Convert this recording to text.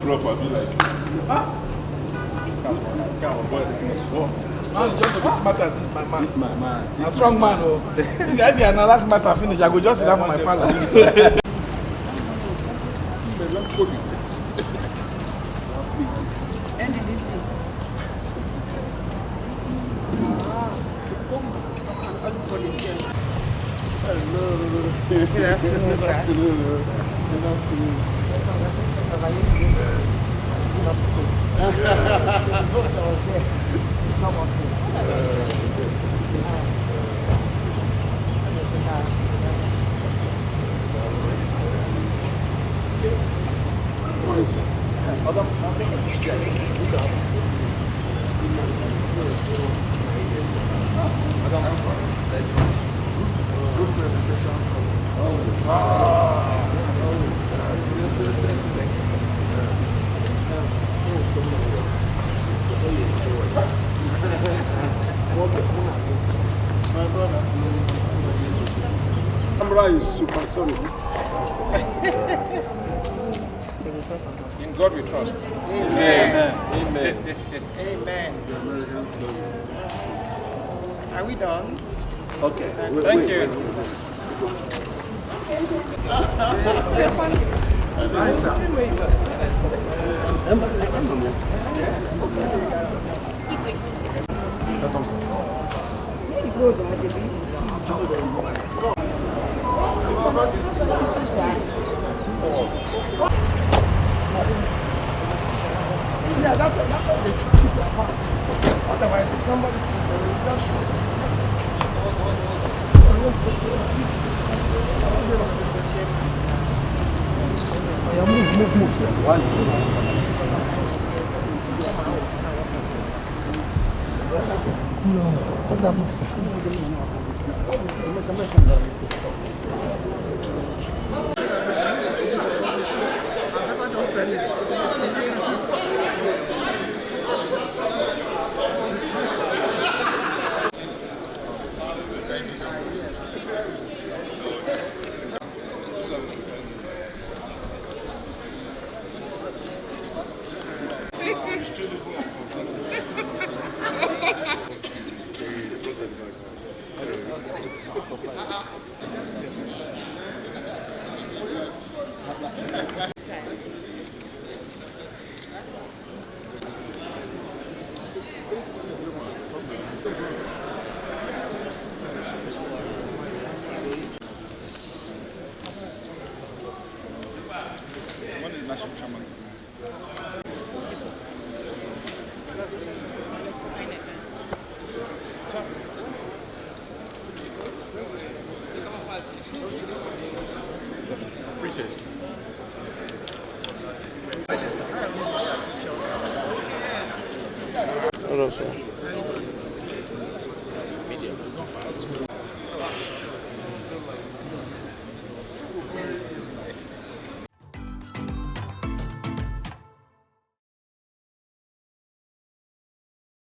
Grow up, I'll be like, Man, just to be smart as this, my man. this my man. A strong man, oh. If I be an last matter finish, I go just sit down for my palace. NDDC. Hello. Good afternoon, sir. Good afternoon. Good afternoon. Yes. What is it? Adam, yes. Adam, good presentation. Always. My brother. Camera is supersonic. In God we trust. Amen. Amen. Amen. Are we done? Okay. Thank you. Yeah, that's it. Otherwise, if somebody's just shoot. Yeah, move. No, what that moves? Princess. Hello, sir.